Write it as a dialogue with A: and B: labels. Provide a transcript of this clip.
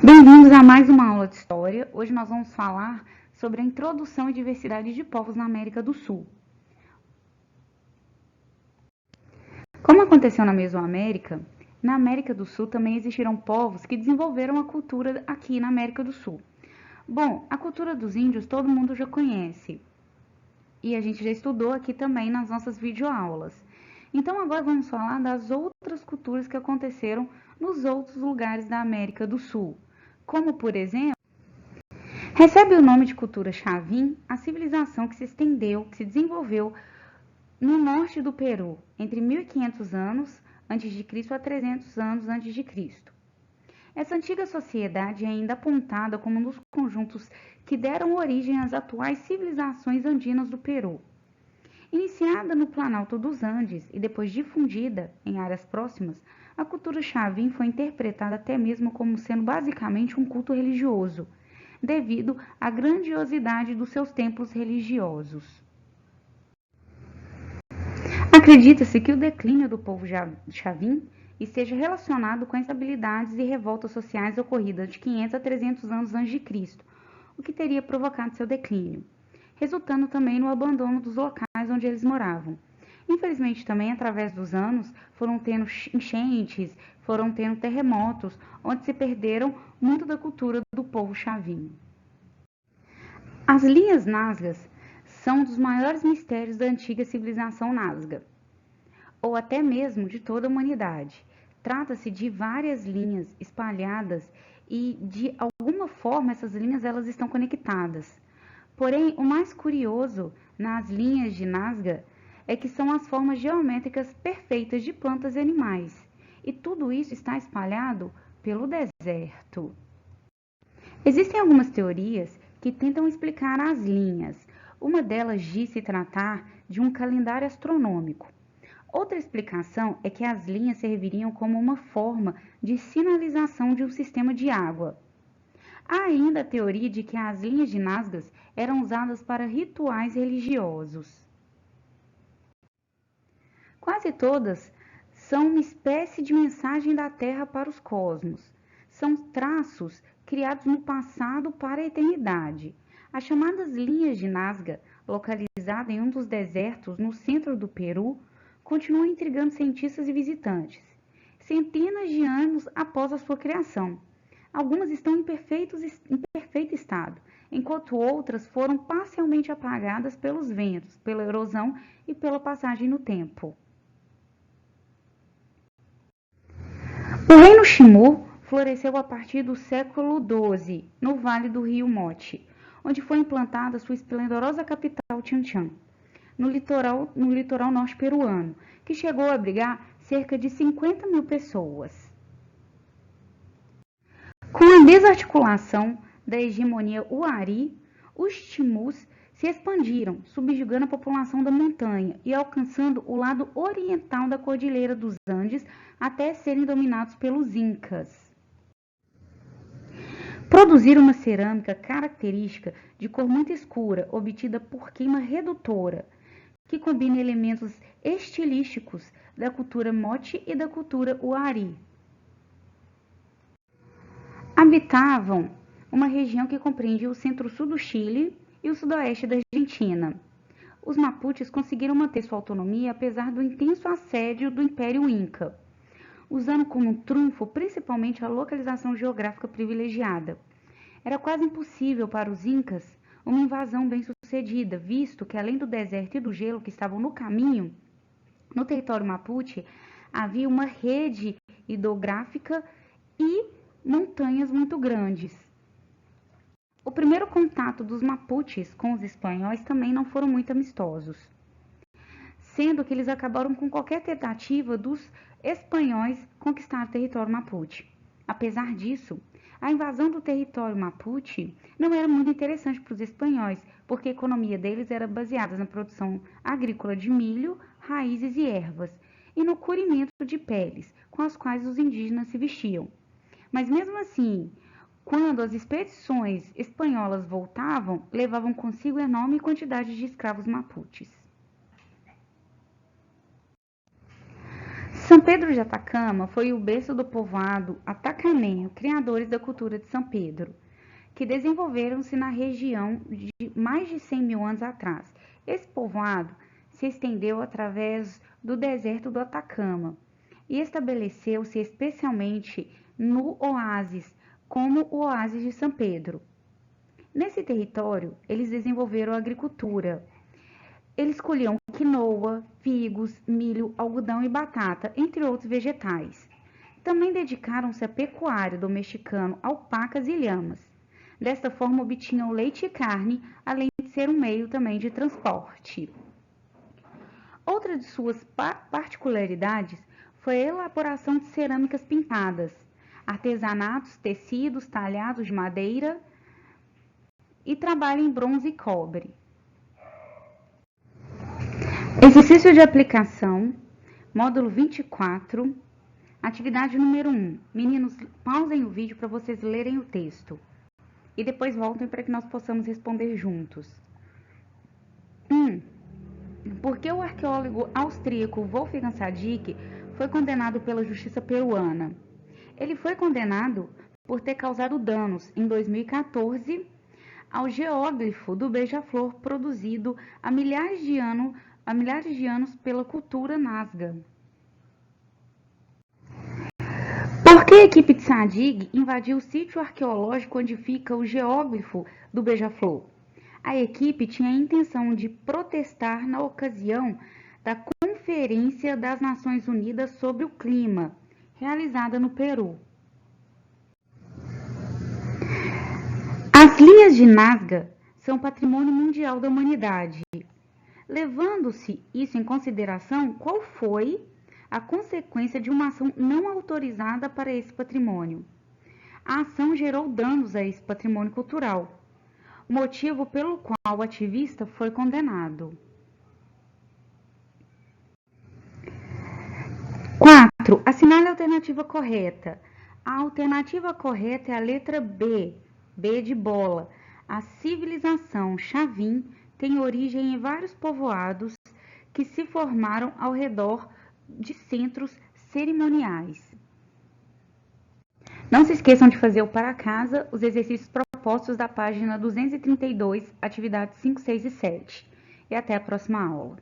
A: Bem-vindos a mais uma aula de História. Hoje nós vamos falar sobre a introdução e diversidade de povos na América do Sul. Como aconteceu na Mesoamérica, na América do Sul também existiram povos que desenvolveram a cultura aqui na América do Sul. Bom, a cultura dos índios todo mundo já conhece e a gente já estudou aqui também nas nossas videoaulas. Então agora vamos falar das outras culturas que aconteceram nos outros lugares da América do Sul, como por exemplo, recebe o nome de cultura Chavin a civilização que se estendeu, que se desenvolveu no norte do Peru, entre 1500 anos a 300 anos a.C. Essa antiga sociedade é ainda apontada como um dos conjuntos que deram origem às atuais civilizações andinas do Peru. Iniciada no Planalto dos Andes e depois difundida em áreas próximas, a cultura Chavin foi interpretada até mesmo como sendo basicamente um culto religioso, devido à grandiosidade dos seus templos religiosos. Acredita-se que o declínio do povo Chavin esteja relacionado com as instabilidades e revoltas sociais ocorridas de 500 a 300 anos a.C., o que teria provocado seu declínio, resultando também no abandono dos locais onde eles moravam. Infelizmente também, através dos anos, foram tendo enchentes, foram tendo terremotos, onde se perderam muito da cultura do povo Chavin. As linhas Nazcas são um dos maiores mistérios da antiga civilização Nazca, ou até mesmo de toda a humanidade. Trata-se de várias linhas espalhadas e, de alguma forma, essas linhas elas estão conectadas. Porém, o mais curioso nas linhas de Nazca é que são as formas geométricas perfeitas de plantas e animais, e tudo isso está espalhado pelo deserto. Existem algumas teorias que tentam explicar as linhas. Uma delas diz se tratar de um calendário astronômico. Outra explicação é que as linhas serviriam como uma forma de sinalização de um sistema de água. Há ainda a teoria de que as linhas de Nazca eram usadas para rituais religiosos. Quase todas são uma espécie de mensagem da Terra para os cosmos. São traços criados no passado para a eternidade. As chamadas linhas de Nazca, localizadas em um dos desertos no centro do Peru, continuam intrigando cientistas e visitantes, centenas de anos após a sua criação. Algumas estão em perfeito estado, enquanto outras foram parcialmente apagadas pelos ventos, pela erosão e pela passagem no tempo. O reino Ximô floresceu a partir do século XII, no vale do rio Mote, onde foi implantada sua esplendorosa capital Tiantian, no litoral norte peruano, que chegou a abrigar cerca de 50 mil pessoas. Com a desarticulação da hegemonia Huari, os Timus se expandiram, subjugando a população da montanha e alcançando o lado oriental da Cordilheira dos Andes até serem dominados pelos Incas. Produziram uma cerâmica característica de cor muito escura, obtida por queima redutora, que combina elementos estilísticos da cultura Moche e da cultura Huari. Habitavam uma região que compreendia o centro-sul do Chile e o sudoeste da Argentina. Os Mapuches conseguiram manter sua autonomia apesar do intenso assédio do Império Inca, usando como trunfo principalmente a localização geográfica privilegiada. Era quase impossível para os Incas uma invasão bem-sucedida, visto que além do deserto e do gelo que estavam no caminho, no território Mapuche havia uma rede hidrográfica e montanhas muito grandes. O primeiro contato dos Mapuches com os espanhóis também não foram muito amistosos, sendo que eles acabaram com qualquer tentativa dos espanhóis conquistar o território Mapuche. Apesar disso, a invasão do território Mapuche não era muito interessante para os espanhóis, porque a economia deles era baseada na produção agrícola de milho, raízes e ervas, e no curimento de peles, com as quais os indígenas se vestiam. Mas mesmo assim, quando as expedições espanholas voltavam, levavam consigo enorme quantidade de escravos mapuches. São Pedro de Atacama foi o berço do povoado atacameño, criadores da cultura de São Pedro, que desenvolveram-se na região de mais de 100 mil anos atrás. Esse povoado se estendeu através do deserto do Atacama e estabeleceu-se especialmente no oásis, como o oásis de São Pedro. Nesse território, eles desenvolveram a agricultura. Eles colhiam quinoa, figos, milho, algodão e batata, entre outros vegetais. Também dedicaram-se à pecuária, domesticando alpacas e lhamas. Desta forma, obtinham leite e carne, além de ser um meio também de transporte. Outra de suas particularidades foi a elaboração de cerâmicas pintadas, artesanatos, tecidos, talhados de madeira e trabalho em bronze e cobre. Exercício de aplicação, módulo 24, atividade número 1. Meninos, pausem o vídeo para vocês lerem o texto e depois voltem para que nós possamos responder juntos. 1. Por que o arqueólogo austríaco Wolfgang Sadig foi condenado pela justiça peruana? Ele foi condenado por ter causado danos em 2014 ao geóglifo do beija-flor produzido há milhares de anos pela cultura Nazca. Por que a equipe de Sadig invadiu o sítio arqueológico onde fica o geóglifo do beija-flor? A equipe tinha a intenção de protestar na ocasião da Conferência das Nações Unidas sobre o Clima, realizada no Peru. As linhas de Nazca são patrimônio mundial da humanidade. Levando-se isso em consideração, qual foi a consequência de uma ação não autorizada para esse patrimônio? A ação gerou danos a esse patrimônio cultural, motivo pelo qual o ativista foi condenado. 4. Assinale a alternativa correta. A alternativa correta é a letra B, B de bola. A civilização Chavin tem origem em vários povoados que se formaram ao redor de centros cerimoniais. Não se esqueçam de fazer o para casa, os exercícios propostos da página 232, atividades 5, 6 e 7. E até a próxima aula.